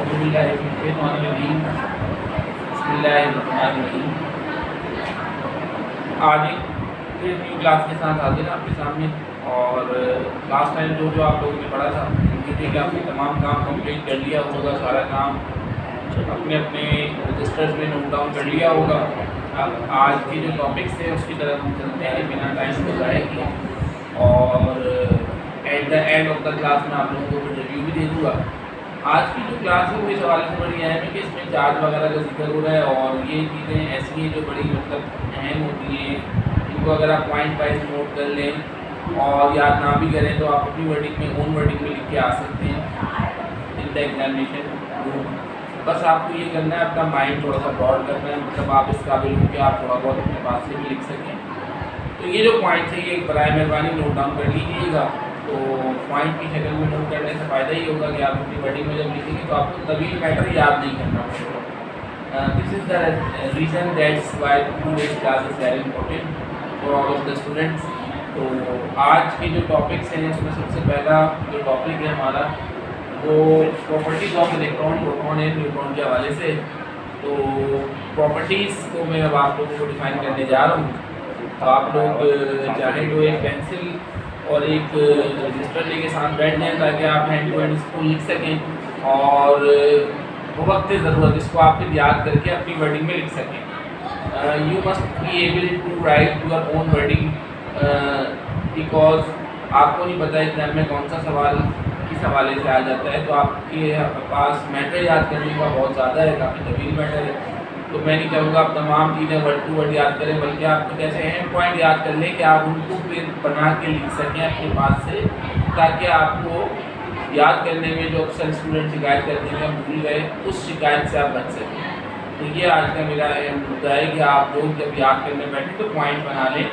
बिस्मिल्लाहिर्रहमानिर्रहीम। आज एक फिर न्यू क्लास के साथ हाजिर आपके सामने। और लास्ट टाइम जो जो आप लोगों ने पढ़ा था उम्मीद है कि आपने तमाम काम कंप्लीट कर लिया होगा, सारा काम अपने अपने रजिस्टर्स में नोट डाउन कर लिया होगा। अब आज के जो टॉपिक्स थे उसकी तरफ हम चलते हैं बिना टाइम को ज़ाया किए। और at the end of the class में आप लोगों को रिव्यू भी दे दूँगा। आज की जो क्लास है वो इस हवाले से बड़ी अहम है कि इसमें चार्ज वगैरह का जिक्र हो रहा है और ये चीज़ें ऐसी हैं जो बड़ी मतलब अहम होती हैं। इनको अगर आप पॉइंट वाइज नोट कर लें और याद ना भी करें तो आप अपनी वर्डिंग में ओन वर्डिंग में लिख के आ सकते हैं इन द एग्जामिनेशन। बस आपको ये करना है, अपना माइंड थोड़ा सा ब्रॉड करना है, मतलब आप इस काबिल हो कि आप थोड़ा बहुत अपने पास से भी लिख सकें। तो ये जो पॉइंट्स है ये बराए मेहरबानी नोट डाउन कर लीजिएगा। तो पॉइंट की शक्ल में नोट करने से फ़ायदा ही होगा कि आप अपनी वर्डिंग में जब लिखेंगे तो आपको तभी मैटर याद नहीं करना होगा। This is the reason that's why today's class is very important for all of the students. तो आज के जो टॉपिक्स हैं उसमें सबसे पहला जो टॉपिक है हमारा वो properties of electron, proton and neutron के हवाले से। तो प्रॉपर्टीज़ को मैं अब आप लोगों को डिफाइन करने जा रहा हूँ। तो आप लोग चाहें तो एक पेंसिल और एक रजिस्टर लेके साथ बैठ जाएँ ताकि आप हैंड टू हैंड इसको लिख सकें और वक्त ज़रूरत इसको आप फिर याद करके अपनी वर्डिंग में लिख सकें। You must be able to write your own wording because आपको नहीं पता एग्जाम में कौन सा सवाल किस हवाले से आ जाता है। तो आपके पास मैटर याद करने का बहुत ज़्यादा है, काफ़ी तवील मैटर है। तो मैं नहीं चाहूँगा आप तमाम चीज़ें वर्ड टू वर्ड याद करें, बल्कि आप कुछ ऐसे अहम पॉइंट याद कर लें कि आप उनको फिर बना के लिख सकें अपने पास से, ताकि आपको याद करने में जो अक्सर स्टूडेंट शिकायत करते हैं हम भूल गए, उस शिकायत से आप बच सकें। तो ये आज का मेरा अहम मुद्दा है कि आप लोग जब याद करने बैठें तो पॉइंट बना लें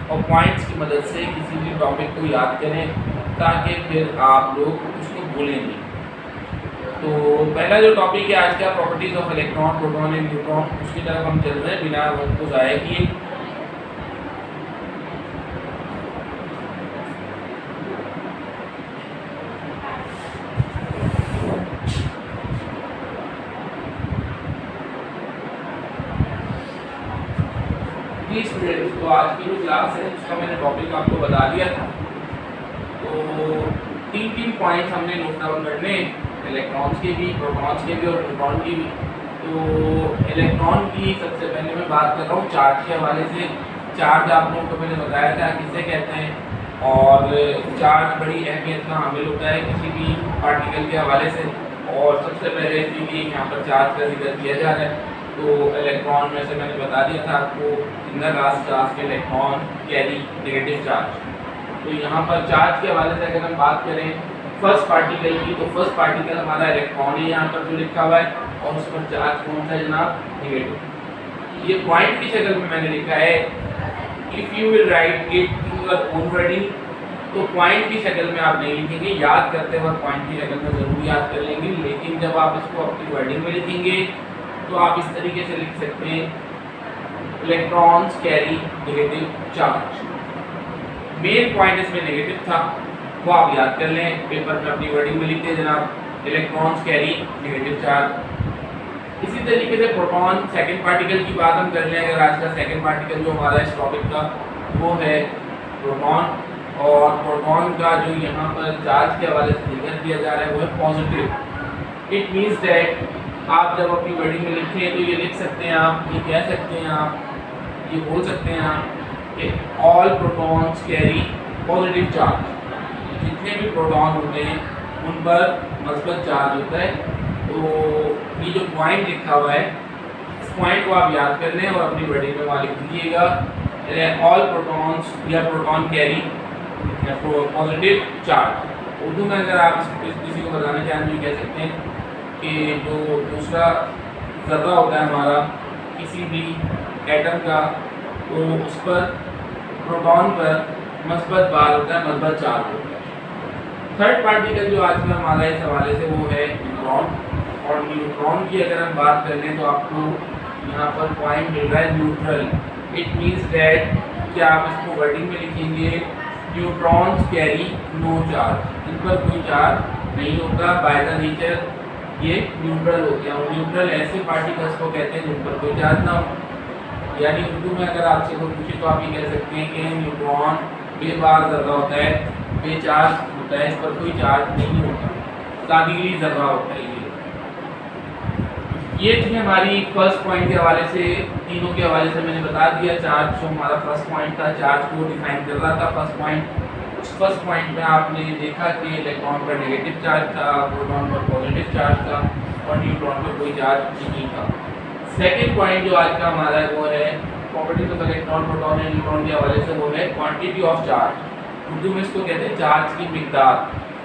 और पॉइंट्स की मदद से किसी भी टॉपिक को याद करें ताकि फिर आप लोग उसको भूलें नहीं। तो पहला जो टॉपिक है आज का properties of electron, proton and neutron, उसकी तरफ हम चल रहे हैं बिना वक्त को ज़ाया किए। स्टूडेंट्स, तो आज की जो क्लास है उसका मैंने टॉपिक आपको बता दिया था। तो तीन पॉइंट्स हमने नोट डाउन करने, इलेक्ट्रॉन्स के भी, प्रोटॉन्स के भी और न्यूट्रॉन की भी। तो इलेक्ट्रॉन की सबसे पहले मैं बात कर रहा हूँ चार्ज के हवाले से। चार्ज आप लोगों को मैंने बताया था किसे कहते हैं और चार्ज बड़ी अहमियत का हामिल होता है किसी भी पार्टिकल के हवाले से। और सबसे पहले इसीलिए यहाँ पर चार्ज का जिक्र किया जा रहा है। तो इलेक्ट्रॉन में से मैंने बता दिया था आपको इनर लास्ट चार्ज के इलेक्ट्रॉन कैरी नेगेटिव चार्ज। तो यहाँ पर चार्ज के हवाले से अगर हम बात करें फर्स्ट पार्टिकल की, तो फर्स्ट पार्टिकल हमारा इलेक्ट्रॉन है यहाँ पर जो लिखा हुआ है और उस पर चार्ज कौन सा जनाब, नेगेटिव। ये पॉइंट की शक्ल में मैंने लिखा है। If you will write it in your own wording, तो पॉइंट की शक्ल में आप नहीं लिखेंगे, याद करते वक्त पॉइंट की शक्ल में ज़रूर याद कर लेंगे, लेकिन जब आप इसको अपनी वर्डिंग में लिखेंगे तो आप इस तरीके से लिख सकते हैं electrons carry negative charge. Main point इसमें नेगेटिव था, वो आप याद कर लें, पेपर में अपनी वर्डिंग में लिखते हैं जनाब इलेक्ट्रॉन्स कैरी नेगेटिव चार्ज। इसी तरीके से प्रोटॉन सेकंड पार्टिकल की बात हम कर लें। अगर आज का सेकंड पार्टिकल जो हमारा इस टॉपिक का वो है प्रोटॉन, और प्रोटॉन का जो यहाँ पर चार्ज के हवाले से जिक्र किया जा रहा है वो है पॉजिटिव। इट मीन्स दैट आप जब अपनी वर्डिंग में लिखें तो ये लिख सकते हैं, आप ये कह सकते हैं, आप ये बोल सकते हैं आप कि all protons carry positive charge. जितने भी प्रोटॉन होते हैं उन पर मस्बत चार्ज होता है। तो ये जो पॉइंट लिखा हुआ है इस पॉइंट को आप याद कर लें और अपनी वर्डिंग में वहाँ लिख दीजिएगा ऑल प्रोटॉन्स या proton carry positive charge. Urdu में अगर आप किसी को बताना चाहें तो कह सकते हैं कि जो दूसरा ज़र्रा होता है हमारा किसी भी एटम का, तो उस पर प्रोटॉन पर मस्बत बार होता है, मस्बत चार्ज होता है। थर्ड पार्टिकल जो आज का हमारा इस हवाले से वो है न्यूट्रॉन। और न्यूट्रॉन की अगर हम बात कर लें तो आपको यहाँ पर पॉइंट मिल रहा है न्यूट्रल। इट मीन्स दैट कि आप इसको वर्डिंग में लिखेंगे न्यूट्रॉन्स कैरी नो चार्ज, इन पर कोई चार्ज नहीं होता बाय द नेचर ये न्यूट्रल हो गया, और न्यूट्रल ऐसे पार्टिकल्स को कहते हैं जिन पर कोई चार्ज ना हो। यानी उर्दू में अगर आपसे कोई पूछे तो आप ये कह सकते हैं कि न्यूट्रॉन बेबार ज़र्रा होता है, बेचार्ज होता है, इस पर कोई चार्ज नहीं होता, तादीली ज़र्रा होता है। ये थी हमारी फर्स्ट पॉइंट के हवाले से, तीनों के हवाले से मैंने बता दिया। चार्ज जो हमारा फर्स्ट पॉइंट था, चार्ज को डिफाइन कर रहा था फर्स्ट पॉइंट। उस फर्स्ट पॉइंट में आपने देखा कि इलेक्ट्रॉन पर नेगेटिव चार्ज था, प्रोटॉन पर पॉजिटिव चार्ज था और न्यूट्रॉन पर कोई चार्ज नहीं था। सेकेंड पॉइंट जो आज का हमारा है वो है properties of electron, proton and neutron के हवाले से, वो है क्वांटिटी ऑफ चार्ज। उर्दू में इसको कहते हैं चार्ज की मिकदार।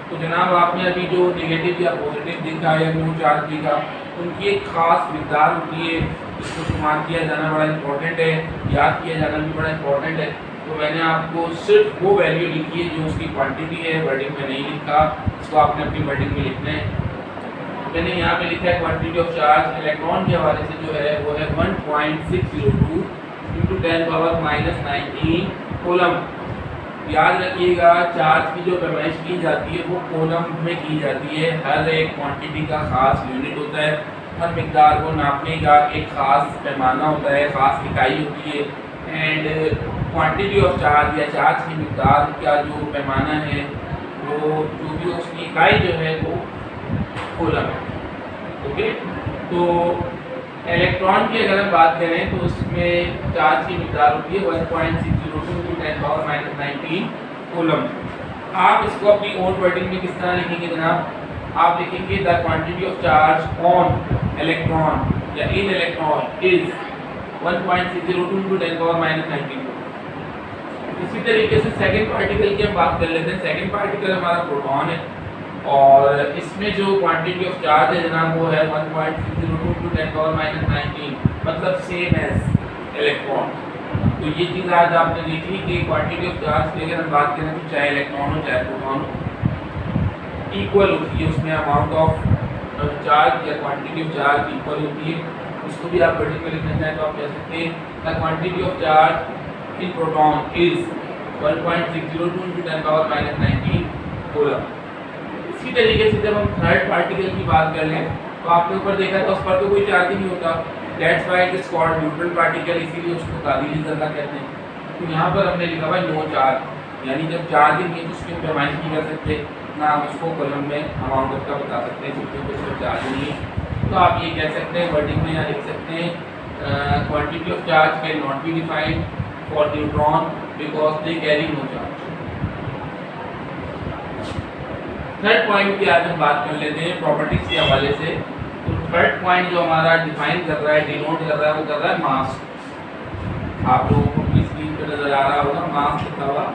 तो जनाब आपने अभी जो नेगेटिव या पॉजिटिव दिखा या नो चार्ज दिखा, उनकी एक ख़ास मिकदार होती है, इसको शुमार किया जाना बड़ा इंपॉर्टेंट है, याद किया जाना भी बड़ा इंपॉर्टेंट है। तो मैंने आपको सिर्फ वो वैल्यू लिखी है जो उसकी क्वांटिटी है, वर्डिंग में नहीं लिखा, इसको आपने अपनी वर्डिंग में लिखना है। मैंने यहाँ पे लिखा है क्वांटिटी ऑफ चार्ज इलेक्ट्रॉन के हवाले से जो है वो है 1.602 × 10⁻⁻19 कूलम। याद रखिएगा चार्ज की जो पैमाइश की जाती है वो कूलम में की जाती है। हर एक क्वांटिटी का ख़ास यूनिट होता है, हर मिकदार को नापने का एक ख़ास पैमाना होता है, ख़ास इकाई होती है। एंड क्वांटिटी ऑफ चार्ज या चार्ज की मिकदार का जो पैमाना है वो जो भी उसकी इकाई जो है वो कूलम है। ओके, तो इलेक्ट्रॉन की अगर हम बात करें तो उसमें चार्ज की मिकदार होती है 1.602 × 10⁻⁻19 कूलम। आप इसको अपनी ओन वर्डिंग में किस तरह लिखेंगे जनाब? आप लिखेंगे the quantity of charge on electron या इन इलेक्ट्रॉन इज 1.602 × 10⁻⁻19। इसी तरीके से सेकंड पार्टिकल की हम बात कर लेते हैं। सेकंड पार्टिकल हमारा प्रोटॉन है और इसमें जो क्वांटिटी ऑफ चार्ज है जनाब वो है 1.602 × 10⁻⁻19, मतलब सेम एज इलेक्ट्रॉन। तो ये चीज़ आज आपने देखी कि क्वांटिटी ऑफ चार्ज की अगर हम बात करें तो चाहे इलेक्ट्रॉन हो चाहे प्रोटॉन हो, इक्वल होती है, उसमें अमाउंट ऑफ चार्ज या क्वांटिटी ऑफ चार्ज इक्वल होती है। उसको भी आप वर्डिंग में लिखना चाहें तो आप कह सकते हैं the quantity of charge in proton is 1.602 × 10⁻⁻19 coulomb. इसी तरीके से जब हम थर्ड पार्टिकल की बात कर लें तो आपने ऊपर देखा था उस पर तो कोई चार्ज ही नहीं होता, that's why it is called neutral particle, इसीलिए उसको तादीली ज़र्रा कहते हैं। तो यहाँ पर हमने लिखा हुआ नो चार्ज, यानी जब चार्ज ही नहीं है तो उसकी पैमाइश नहीं कर सकते, ना हम उसको कॉलम में अमाउंट का बता सकते हैं क्योंकि उसका चार्ज नहीं है। तो आप ये कह सकते हैं वर्डिंग में या लिख सकते हैं quantity of charge can not be defined for neutron because they carry no charge. Third point की आज हम बात कर लेते हैं प्रॉपर्टीज के हवाले से। तो थर्ड पॉइंट जो हमारा डिफाइन कर रहा है, डिनोट कर रहा है, वो कर रहा है मास। आप लोगों को अपनी स्क्रीन पर नजर आ रहा होगा मास लिखा हुआ।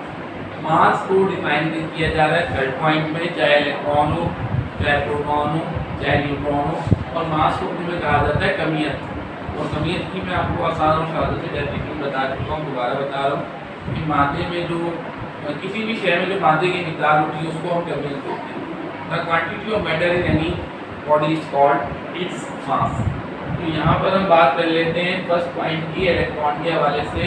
मास को डिफाइन किया जा रहा है थर्ड पॉइंट में, चाहे इलेक्ट्रॉन हो, चाहे प्रोटॉन हो, चाहे न्यूट्रॉन हो। और मास को में कहा जाता है कमियत। और कमियत की मैं आपको आसान और सादे से डेफिनेशन बता चुका हूँ, दोबारा बता रहा हूँ कि मादे में जो किसी भी शय में जो मादे की मिकदार होती है उसको हम कमियत कहते हैं। The quantity of matter in any body is called its mass. तो यहाँ पर हम बात कर लेते हैं फर्स्ट पॉइंट की इलेक्ट्रॉन के हवाले से।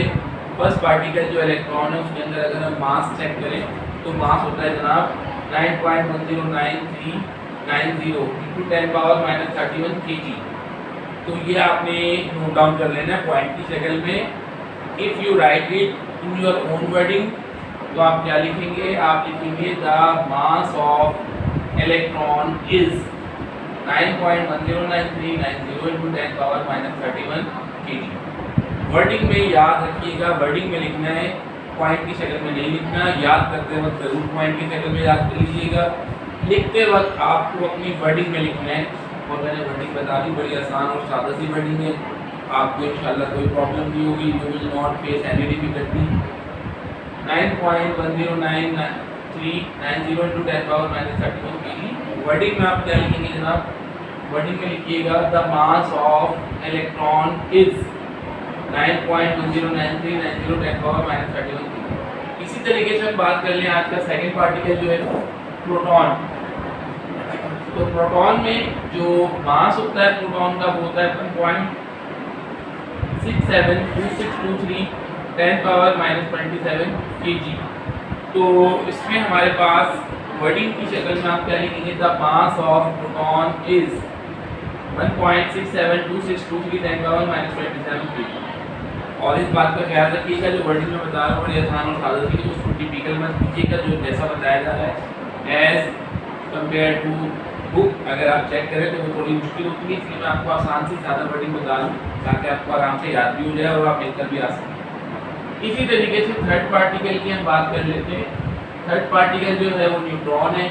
फर्स्ट पार्टिकल जो इलेक्ट्रॉन है उसके अंदर अगर हम मास चेक करें तो मास होता है जनाब 9.109390 × 10⁻31 kg। तो ये आपने नोट डाउन कर लेना है पॉइंट की शक्ल में। If you right it in your own wording तो आप क्या लिखेंगे? आप लिखेंगे the mass of electron is 9.109390 × 10⁻31 kg। Wording में याद रखिएगा, वर्डिंग में लिखना है, पॉइंट की शक्ल में नहीं लिखना। याद करते वक्त जरूर पॉइंट की शक्ल में याद कर लीजिएगा, लिखते वक्त आपको अपनी वर्डिंग में लिखना है। और मैंने वर्डिंग बता दी, बड़ी आसान और सादा सी वर्डिंग है, आपको इंशाल्लाह कोई प्रॉब्लम नहीं होगी। You will not face any difficulty. 9.109390 × 10⁻31 kg। Wording में आप क्या लिखेंगे जनाब? वर्डिंग में लिखिएगा the mass of electron is 9.109390 × 10⁻31 kg। इसी तरीके से हम बात कर लें आज का सेकंड पार्टिकल जो है प्रोटॉन। तो प्रोटॉन में जो मास होता है प्रोटॉन का वो होता है 1.672623 10⁻⁻27 kg। तो इसमें हमारे पास वर्डिंग की शक्ल में आप क्या लिखेंगे? The mass of proton is 1.672623 10 power -27 feet. और इस बात का ख्याल रखिएगा, जो वर्डिंग में बता रहा हूँ बड़ी आसान और सादा सी, उसको टिपिकल मत कीजिएगा, जो जैसा बताया जा रहा है एज कंपेयर टू बुक अगर आप चेक करें तो वो थोड़ी मुश्किल होती है, इसलिए मैं आपको आसान सी सादा वर्डिंग बता रहा हूँ ताकि आपको आराम से याद भी हो जाए और आप मिलकर भी आ सकें। इसी तरीके से थर्ड पार्टिकल की हम बात कर लेते हैं। थर्ड पार्टिकल जो है वो न्यूट्रॉन है,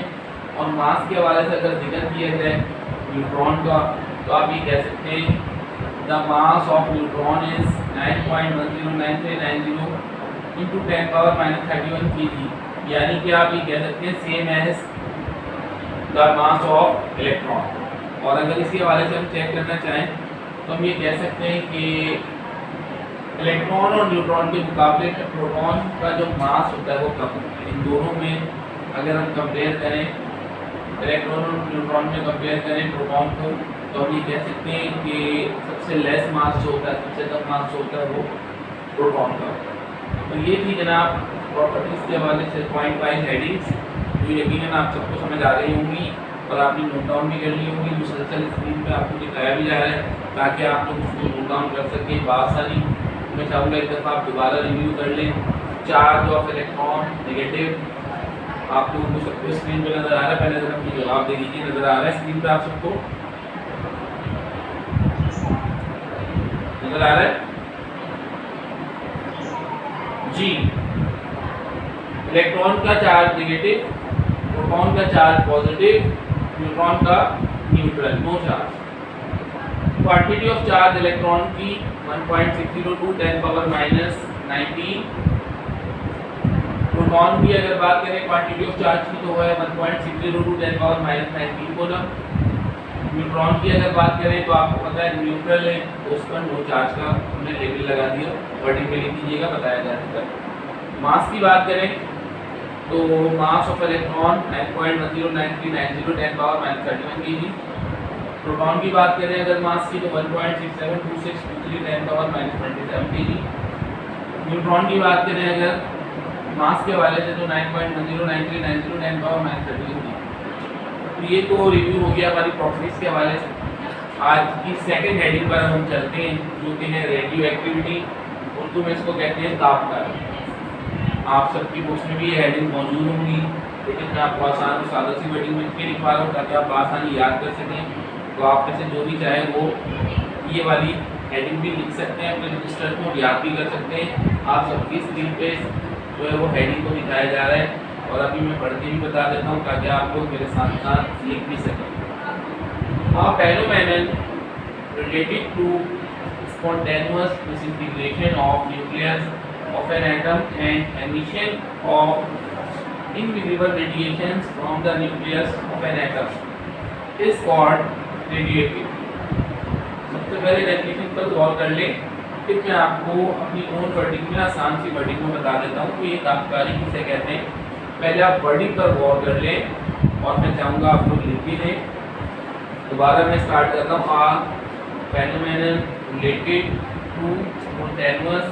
और मास के हवाले से अगर जिक्र किया जाए न्यूट्रॉन का तो आप ये कह सकते हैं the mass of neutron is 9.109390 into 10 power -31 kg, यानी कि आप ये कह सकते हैं same as the mass of electron. और अगर इसी हवाले से हम चेक करना चाहें तो हम ये कह सकते हैं कि इलेक्ट्रॉन और न्यूट्रॉन के मुकाबले में प्रोटॉन का जो मास होता है वो कम होता है। इन दोनों में अगर हम कंपेयर करें, इलेक्ट्रॉन और न्यूट्रॉन में कंपेयर करें प्रोटॉन को, तो हम ये कह सकते हैं कि सबसे लेस मास जो होता है, सबसे कम मास जो होता है वो प्रोटॉन का होता है। तो ये थी जनाब प्रॉपर्टीज़ के हवाले से पॉइंट वाइज हेडिंग्स, जो यकीनन आप सबको समझ आ गई होंगी और आपने नोट डाउन भी कर ली होंगी। मुसलसल स्क्रीन पे आपको दिखाया भी जा रहा है ताकि आप लोग उसको नोट डाउन कर सकें बासानी। मैं चाहूँगा एक दफ़ा आप दोबारा रिव्यू कर लें। चार्ज ऑफ इलेक्ट्रॉन नेगेटिव, आप लोगों को सबको स्क्रीन पे नज़र आ रहा है, पहले जरा अपनी जवाब दे दीजिए। नज़र आ रहा है स्क्रीन पे आप सबको? नज़र आ रहा है जी? इलेक्ट्रॉन का चार्ज नेगेटिव, प्रोटॉन का चार्ज पॉजिटिव, न्यूट्रॉन का neutral, no charge. Quantity of charge electron की 1.602 10 पावर -19। प्रोटॉन की अगर बात करें क्वांटिटी ऑफ चार्ज की तो है 1.602 10 पावर -19 कूलम। न्यूट्रॉन की अगर बात करें तो आपको पता है न्यूट्रल है, तो उस पर नो चार्ज का हमने लेबल लगा दिया, वर्डिंग में लिख दीजिएगा, बताया जाएगा। मास की बात करें तो मास of electron 9.109390 10 power -31 kg। Proton की बात करें अगर मास की तो 1.672623 10 पावर -27 kg। न्यूट्रॉन की बात करें अगर मास के हवाले से तो 9.109390 10 पावर -31 kg। तो ये तो रिव्यू हो गया हमारी प्रॉपर्टीज़ के हवाले से। आज की सेकंड हेडिंग पर हम चलते हैं जो कि है रेडियो एक्टिविटी, उर्दू में इसको कहते हैं तापकारी। आप सबकी बुक्स में भी ये हेडिंग मौजूद होंगी, लेकिन मैं आपको आसान और सादा सी वर्डिंग में इसलिए लिखवा रहा हूँ ताकि आप आसानी याद कर सकें। तो आप में से जो भी चाहे वो ये वाली हेडिंग भी लिख सकते हैं अपने रजिस्टर को, याद भी कर सकते हैं। आप सबकी स्क्रीन पे जो है वो हेडिंग को दिखाया जा रहा है और अभी मैं पढ़ के भी बता देता हूँ ताकि आप लोग मेरे साथ साथ लिख भी सकें। Phenomenon related to spontaneous disintegration of nucleus of an atom and emission of invisible radiations from the nucleus of an atom is called radioactivity। सबसे पहले डेफिनेशन पर गौर कर लें, फिर मैं आपको अपनी ओन वर्डिंग में आसान सी वर्डिंग में बता देता हूँ कि ये तापकारी किसे कहते हैं। पहले आप वर्डिंग पर गौर कर लें और मैं चाहूँगा आप लोग लिख भी लें। दोबारा मैं स्टार्ट करता हूँ। Phenomenon related to spontaneous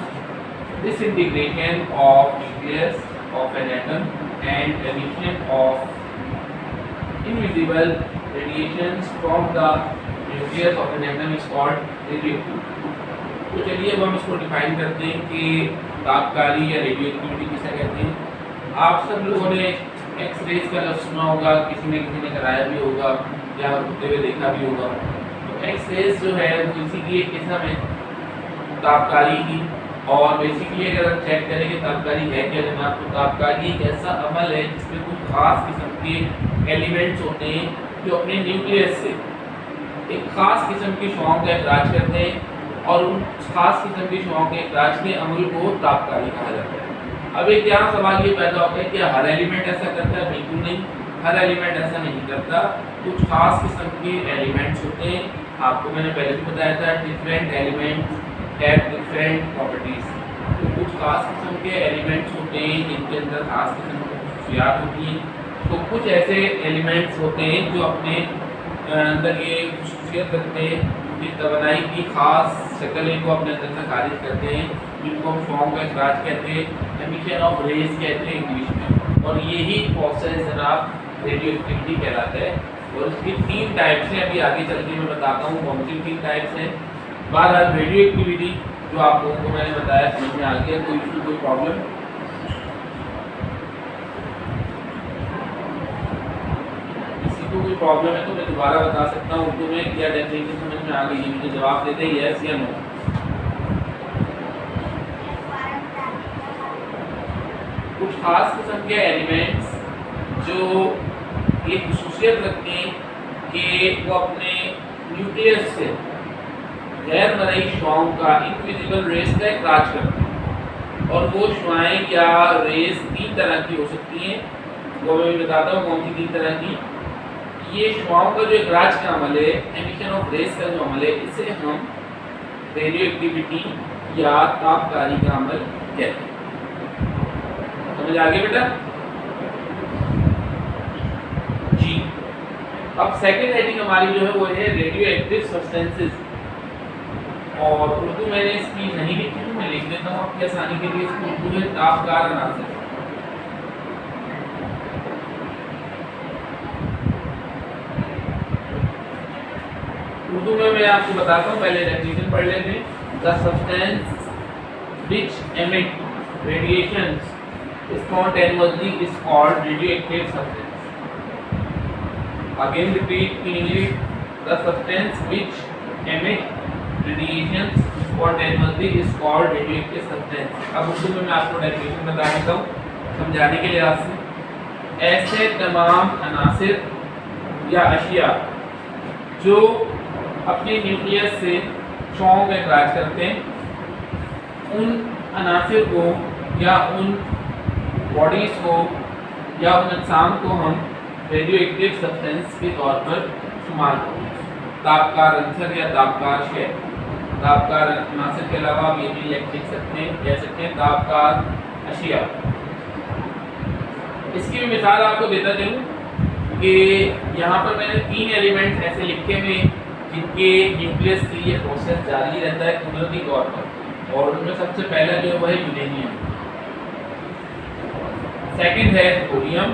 disintegration of nucleus of an atom and emission of invisible radiations from the nucleus of an atom is called radioactivity। तो चलिए अब हम इसको डिफाइन करते हैं कि तापकारी या रेडियोएक्टिविटी किसे कहते हैं। आप सब लोगों ने एक्सरेज का लफ्ज़ सुना होगा, किसी ने कराया भी होगा या होते हुए देखा भी होगा। तो एक्सरेज जो है वो इसी की एक किस्म है तापकारी की। और बेसिकली अगर हम चेक करें कि तापकारी है क्या जनाब, तो तापकारी एक ऐसा अमल है जिसमें कुछ खास किस्म के एलिमेंट्स होते हैं जो अपने न्यूक्लियस से एक ख़ास किस्म की शुआओं का इखराज करते हैं और उन खास किस्म की शुआओं के इखराज के अमल को तापकारी कहा जाता है। अब एक यहाँ सवाल ये पैदा होता है कि हर एलिमेंट ऐसा करता है? बिल्कुल नहीं, हर एलिमेंट ऐसा नहीं करता। कुछ खास किस्म के एलिमेंट्स होते हैं, आपको मैंने पहले भी बताया था, different elements have different properties. तो कुछ खास किस्म के एलिमेंट्स होते हैं जिनके अंदर खास किस्म की खसूसियात होती हैं। तो कुछ ऐसे एलिमेंट्स होते हैं जो अपने अंदर ये खसूसियत रखते हैं कि तवानाई की खास शक्लें को अपने अंदर से खारिज करते हैं, जिनको हम शुआओं का इखराज कहते हैं, एमिशन ऑफ रेज कहते हैं इंग्लिश में। और यही प्रोसेस जनाब रेडियो एक्टिविटी कहलाता है। और इसकी 3 टाइप्स हैं। अभी आगे चल के मैं बताता हूँ कौन सी 3 टाइप्स हैं। बहरहाल रेडियो एक्टिविटी जो आप लोगों को मैंने बताया समझ में आ गया, कोई इशू कोई प्रॉब्लम? किसी को कोई प्रॉब्लम है तो मैं दोबारा बता सकता हूँ उर्दू में, क्या डेफिनेशन समझ में आ गई है? मुझे जवाब देते ही यस या नो। कुछ खास किस्म के एलिमेंट्स जो ये खुसूसियत रखते हैं कि वो अपने न्यूक्लियस से गैर मरई शुआओं का इनविजिबल रेस का इखराज करते हैं। और वो शुआएँ या रेस 3 तरह की हो सकती हैं, वो मैं भी बताता हूँ कौन सी 3 तरह की। ये शुआओं का जो इखराज का अमल है, एमिशन ऑफ रेस का जो अमल है, इसे हम रेडियो एक्टिविटी या तापकारी का अमल कहते हैं। समझ आ गया बेटा जी। अब सेकेंड हेडिंग हमारी जो है वो है रेडियो एक्टिव सब्सटेंसेस, और उर्दू मैंने इसकी नहीं लिखी हूँ, मैं लिख देता हूँ आपकी आसानी के लिए। इसकी उर्दू है तापकार अनासर। उर्दू में मैं आपको बताता हूँ, पहले डेफिनेशन पढ़ लेते हैं। The substance which emit radiations spontaneously is called radioactive substance. Again repeat in English, the substance which emit radiations spontaneously is called radioactive substance. अब उर्दू में मैं आपको डेफिनेशन बता देता हूँ समझाने के लिहाज से। ऐसे तमाम अनासिर या अशिया जो अपने न्यूक्लियस से शुआओं में इखराज करते हैं, उन अनासिर को या उन बॉडीज को या उन अजसाम को हम रेडियो एक्टिव सब्सटेंस के तौर पर इस्तेमाल करते हैं। तापकार अंसर या तापकार शय, तापकार अनासर के अलावा आप ये भी लिख सकते हैं, कह सकते हैं तापकार अशिया। इसकी भी मिसाल आपको देता चलूँ कि यहाँ पर मैंने 3 एलिमेंट्स ऐसे लिखे हुए जिनके न्यूक्लियस के लिए प्रोसेस जारी रहता है कुदरती तौर पर, और उनमें सबसे पहला जो है वह यूरेनियम, सेकंड है थोरियम,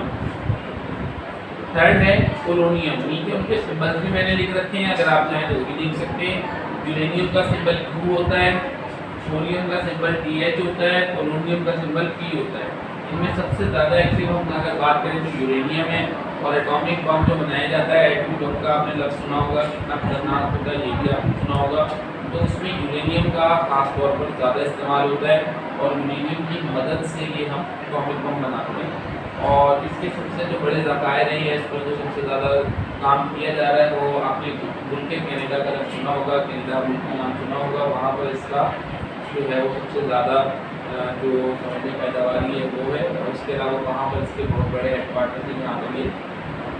थर्ड है पोलोनियम। नीचे उनके सिंबल्स भी मैंने लिख रखे हैं, अगर आप चाहें तो वो भी लिख सकते हैं। यूरेनियम का सिंबल Q होता है, थोरियम का सिंबल TH होता है, पोलोनियम का सिंबल P होता है। इनमें सबसे ज़्यादा एक्टिव हम अगर बात करें तो यूरेनियम है, और एटॉमिक बम जो बनाया जाता है एटमी बम का आपने लफ्ज़ सुना होगा, कितना खतरनाक होता है ये भी आपने सुना होगा। तो उसमें यूरेनियम का खास तौर पर ज़्यादा इस्तेमाल होता है, और यूरेनियम की मदद से ये हम एटॉमिक बम बनाते हैं। और इसके सबसे जो बड़े ज़खायर हैं या इस पर जो सबसे ज़्यादा काम किया जा रहा है वो आपने मुल्क कनाडा का नाम सुना होगा, कनाडा मुल्क का नाम सुना होगा। वहाँ पर इसका जो है वो सबसे ज़्यादा जो समझने पैदावारी है वो है, और उसके अलावा वहाँ पर इसके बहुत बड़े हेडक्वार्टर हैं जहाँ पर ये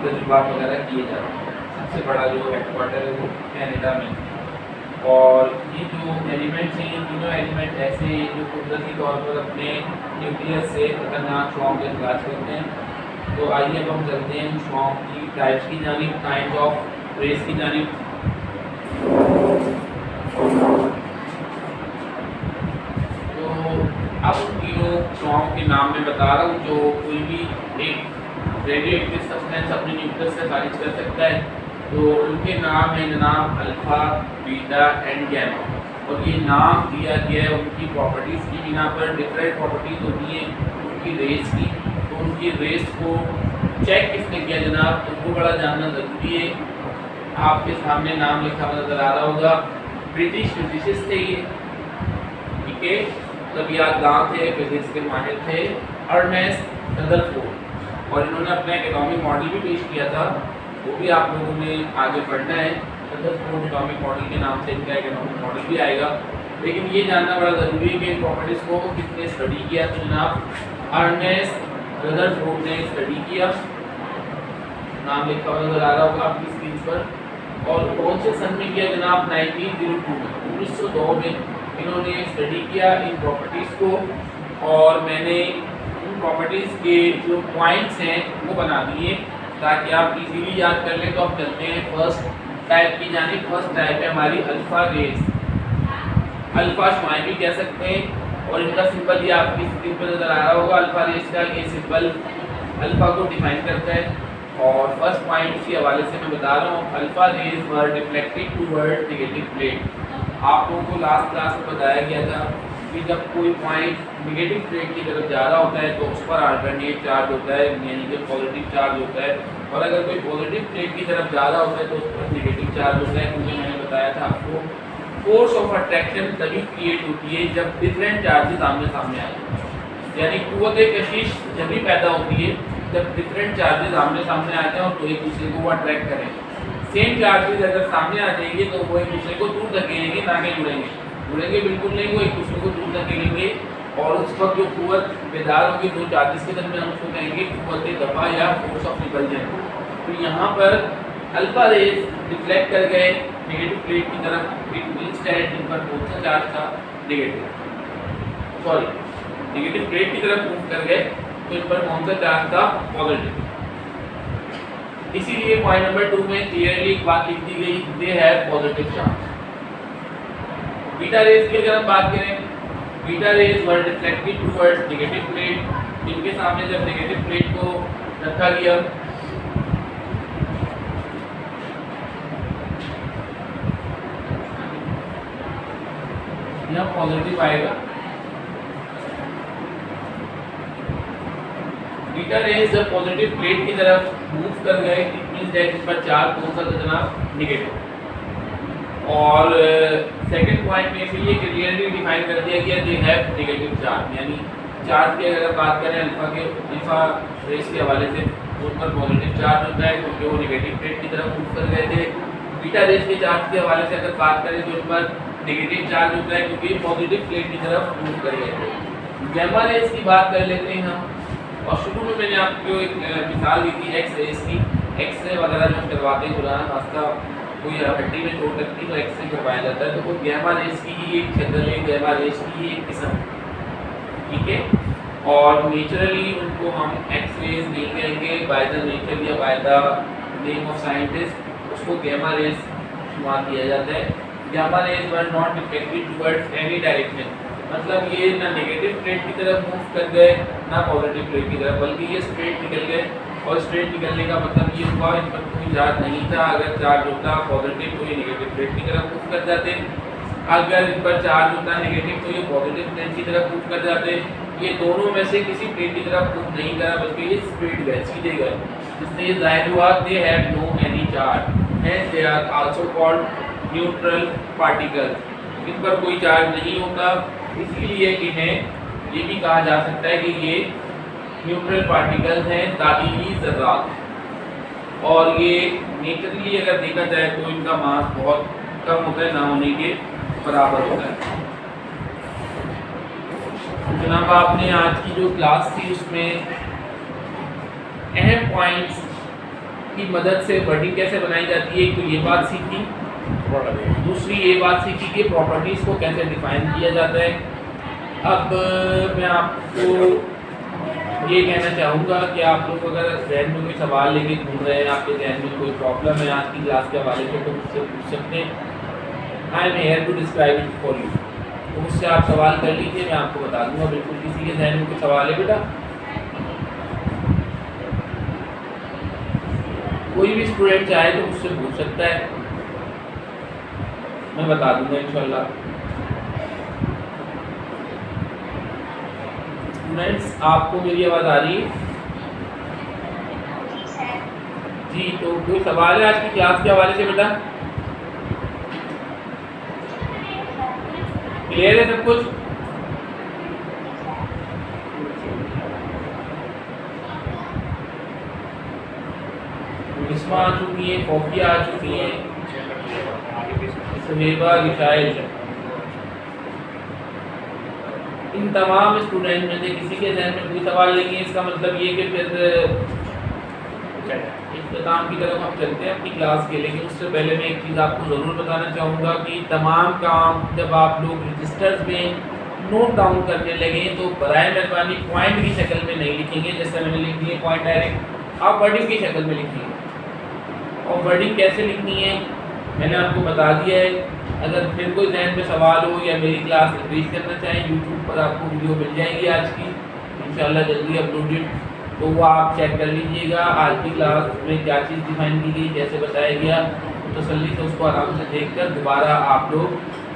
तजुर्बात वगैरह किए जाते हैं। सबसे बड़ा जो हेडक्वार्टर है वो कनाडा में। और ये जो एलिमेंट्स हैं, ये तीनों एलिमेंट ऐसे जो कुदरती तौर पर अपने न्यूक्लियस से खतरनाक शुआओं का इखराज करते हैं। तो आइए अब हम चलते हैं शुआओं की टाइप्स की जानिब, काइंड ऑफ रेस की जानिब। तो अब उन तीनों शुआओं के नाम मैं बता रहा हूँ जो कोई भी एक रेडियो एक्टिव सब्सटेंस अपने न्यूक्लियस से खारिज कर सकता है। तो उनके नाम हैं जनाब अल्फ़ा, बीटा एंड गैमा। और ये नाम दिया गया है उनकी प्रॉपर्टीज़ की बिना पर। डिफरेंट प्रॉपर्टीज़ होती हैं उनकी रेस की, तो उनकी रेस को चेक किसने किया जनाब, उनको बड़ा जानना ज़रूरी है। आपके सामने नाम लिखा हुआ नज़र आ रहा होगा, ब्रिटिश फिजिसिस्ट थे ये, ठीक है, तबियातदान थे, फिजिक्स के माहिर थे, अर्नेस्ट रदरफोर्ड। और इन्होंने अपना एक एटॉमिक मॉडल भी पेश किया था, वो भी आप लोगों ने आगे पढ़ना है। रदरफोर्ड एटॉमिक मॉडल के नाम से इनका एक एटॉमिक मॉडल भी आएगा। लेकिन ये जानना बड़ा ज़रूरी है कि इन प्रॉपर्टीज़ को किसने स्टडी किया। तो जनाब अर्नेस्ट रदरफोर्ड ने स्टडी किया, नाम लिखा हुआ नज़र आ रहा होगा आपकी स्क्रीन पर। और कौन से सन में किया जनाब, 1902 में, 1902 में इन्होंने स्टडी किया इन प्रॉपर्टीज़ को। और मैंने उन प्रॉपर्टीज़ के जो पॉइंट्स हैं वो बना दिए ताकि आप इजीली याद कर लें। तो अब चलते हैं फर्स्ट टाइप की जानिब। फर्स्ट टाइप है हमारी अल्फ़ा रेस, अल्फ़ा शुआएं भी कह सकते हैं। और इनका सिंबल ये आपकी स्क्रीन पर नज़र आ रहा होगा। अल्फ़ा रेस का ये सिंबल अल्फ़ा को डिफाइन करता है। और फर्स्ट पॉइंट इसी हवाले से मैं बता रहा हूँ, अल्फा रेज वर डिफ्लेक्टेड टूवर्ड्स नेगेटिव प्लेट। आप लोगों को लास्ट क्लास में बताया गया था कि जब कोई पॉइंट नेगेटिव प्लेट की तरफ जा रहा होता है तो उस पर अल्टरनेट चार्ज होता है, यानी कि पॉजिटिव चार्ज होता है, और अगर कोई पॉजिटिव प्लेट की तरफ जा रहा होता है तो उस पर नेगेटिव चार्ज होता है। क्योंकि मैंने बताया था आपको फोर्स ऑफ अट्रैक्शन तभी क्रिएट होती है जब डिफरेंट चार्जेस आमने सामने आते हैं, यानी कुव्वत कशिश जब भी पैदा होती है जब डिफरेंट चार्जेस आमने सामने आते हैं और तो एक दूसरे को वो अट्रैक्ट करें। सेम चार्जेस अगर सामने आ जाएंगे तो वो एक दूसरे को दूर धकेलेंगे, ना कि जुड़ेंगे बिल्कुल नहीं, वो एक दूसरे को दूर धकेलेंगे। और उस वक्त जो कुव्वत बेदार होगी दो चार्जेस के दरमियान उसको कहेंगे कुव्वत दफ़ा या फोर्स ऑफ रिपल्जन। तो यहाँ पर अल्फा रेज रिफ्लेक्ट कर गए नेगेटिव प्लेट की तरफ, इट मींस दैट इन पर कौन सा चार्ज था, नेगेटिव प्लेट की तरफ मूव कर गए तो इन पर कौन सा चार्ज था, पॉजिटिव। इसीलिए पॉइंट नंबर 2 में क्लियरली एक बात लिख दी गई, they have positive charge. Beta raise की अगर हम बात करें, बीटा रेज वर डिफ्लेक्टेड टुवर्ड्स नेगेटिव प्लेट, इनके सामने जब नेगेटिव प्लेट को रखा गया यहाँ पॉजिटिव आएगा। बीटा रेज जब पॉजिटिव प्लेट की तरफ मूव कर गए, इट मींस दैट इस पर चार्ज कौन सा था जनाब, नेगेटिव। और सेकंड पॉइंट में इसलिए क्लियरली डिफाइन कर दिया गया दे हैव नेगेटिव चार्ज, यानी चार्ज की अगर बात करें अल्फा रेज के हवाले से तो उन पर पॉजिटिव चार्ज होता है क्योंकि वो नेगेटिव प्लेट की तरफ मूव कर गए थे। बीटा रेज के चार्ज के हवाले से अगर बात करें तो उन पर नेगेटिव चार्ज होता है क्योंकि पॉजिटिव प्लेट की तरफ मूव कर गए थे। गैमा रेज की बात कर लेते हैं हम, और शुरू में मैंने आपको एक मिसाल दी थी एक्स रेज की। एक्सरे वगैरह जो करवाते हैं खुदा खास्ता कोई हड्डी में चोट लगती है तो एक्सरे करवाया जाता है, तो वो गैमा रेज की ही एक शक्ल है, गैमा रेज की ही एक किस्म, ठीक है। और नेचुरली उनको हम एक्स रेज नहीं कहेंगे, बाय द नेचर या by the name of scientist उसको गैमा रेज शुमार किया जाता है। Gamma rays were not deflected towards any direction, मतलब ये ना नेगेटिव प्लेट की तरफ मूव कर गए ना पॉजिटिव प्लेट की तरफ, बल्कि ये स्ट्रेट निकल गए। और स्ट्रेट निकलने का मतलब ये हुआ इन पर कोई चार्ज नहीं था, अगर चार्ज होता पॉजिटिव तो ये नेगेटिव प्लेट की तरफ मूव कर जाते, अगर इन पर चार्ज होता नेगेटिव तो ये पॉजिटिव प्लेट की तरफ मूव कर जाते। ये दोनों में से किसी प्लेट की तरफ मूव नहीं करा बल्कि ये स्ट्रेट गए, सीधे गए, जिससे ये जाहिर हुआ they have no any charge, hence they are also called neutral particles. इन पर कोई चार्ज नहीं होता, इसीलिए इन्हें ये भी कहा जा सकता है कि ये न्यूट्रल पार्टिकल्स हैं, तालीली ज़र्रात। और ये नेचुरली अगर देखा जाए तो इनका मास बहुत कम होता है, ना होने के बराबर होता है। जनाब आपने आज की जो क्लास थी उसमें अहम पॉइंट्स की मदद से वर्डिंग कैसे बनाई जाती है, एक तो ये बात सीखी, दूसरी ये बात सीखी कि प्रॉपर्टीज़ को कैसे डिफाइन किया जाता है। अब मैं आपको ये कहना चाहूँगा कि आप लोग अगर जहन में कोई सवाल लेके घूम रहे हैं, आपके जहन में कोई प्रॉब्लम है आज की क्लास के हवाले से, तो मुझसे पूछ सकते हैं। I am here to describe it for you, तो मुझसे आप सवाल कर लीजिए, मैं आपको बता दूँगा। बिल्कुल किसी के जहन में कोई सवाल है बेटा, कोई भी स्टूडेंट चाहे तो मुझसे पूछ सकता है, मैं बता दूँगा इंशाल्लाह। स्टूडेंट्स आपको मेरी आवाज़ आ रही है जी? तो कोई सवाल है आज की क्लास के हवाले से बेटा? क्लियर है सब कुछ? इसमा आ चुकी है, कॉफिया आ चुकी है, सुहेबा, रिशाइल, इन तमाम स्टूडेंट में से किसी के जहन में कोई सवाल नहीं है, इसका मतलब ये कि फिर इख्तिताम की तरफ हम चलते हैं अपनी क्लास के। लेकिन उससे पहले मैं एक चीज़ आपको ज़रूर बताना चाहूँगा कि तमाम काम जब आप लोग रजिस्टर्स में नोट डाउन करने लगे तो बराए मेहरबानी पॉइंट की शक्ल में नहीं लिखेंगे, जैसे मैंने लिख दिए पॉइंट डायरेक्ट, आप वर्डिंग की शक्ल में लिखेंगे। और वर्डिंग कैसे लिखनी है मैंने आपको बता दिया है। अगर फिर कोई जहन में सवाल हो या मेरी क्लास रिपीट करना चाहें, यूट्यूब पर आपको वीडियो मिल जाएगी आज की इंशाल्लाह जल्दी अपलोडेड, तो वो आप चेक कर लीजिएगा। आज की क्लास में क्या चीज़ डिफाइन की गई, जैसे बताया गया, तो तसल्ली से उसको आराम से देखकर दोबारा आप लोग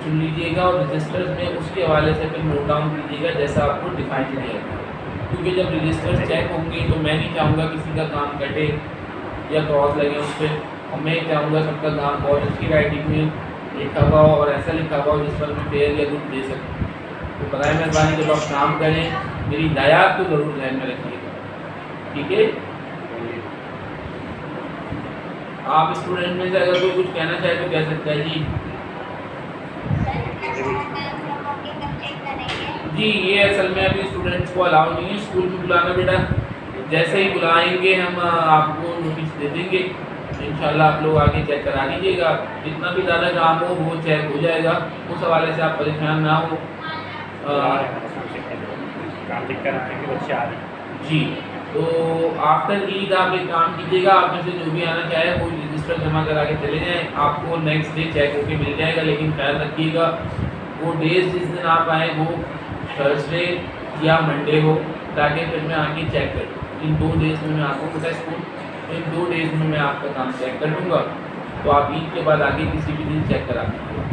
सुन लीजिएगा और रजिस्टर्स में उसके हवाले से फिर नोट डाउन कीजिएगा जैसा आपको डिफाइन किया गया। क्योंकि जब रजिस्टर्स चेक होंगे तो मैं नहीं चाहूँगा किसी का काम कटे या क्रॉस लगे उस पर, और मैं चाहूँगा सबका काम बहुत अच्छी राइटिंग में लिखा हुआ हो और ऐसा लिखा हुआ हो जिस पर मैं फेयर या गुड दे सकूँ। तो बराए मेहरबानी जब आप काम करें मेरी हिदायत को ज़रूर ध्यान में रखिएगा, ठीक है। आप स्टूडेंट में से अगर कोई कुछ कहना चाहे तो कह सकता है। जी ये असल में अभी स्टूडेंट्स को अलाउ नहीं है स्कूल में बुलाना बेटा, जैसे ही बुलाएंगे हम आपको नोटिस दे देंगे, इंशाल्लाह आप लोग आगे चेक करा लीजिएगा। जितना भी ज़्यादा काम हो वो चेक हो जाएगा, उस हवाले से आप परेशान ना हो। जी तो आफ्टर ईद आप एक काम कीजिएगा, आप में से जो भी आना चाहे वो रजिस्टर जमा करा के चले जाएँ, आपको नेक्स्ट डे चेक होके मिल जाएगा। लेकिन ख्याल रखिएगा वो डेज जिस दिन आप आएँ वो थर्सडे या मंडे हो, ताकि फिर मैं आके चेक कर दूँ। इन 2 डेज़ में मैं आपको पता स्कूल, इन 2 डेज़ में मैं आपका काम चेक कर दूँगा, तो आप ईद के बाद आगे किसी भी दिन चेक करा दीजिएगा।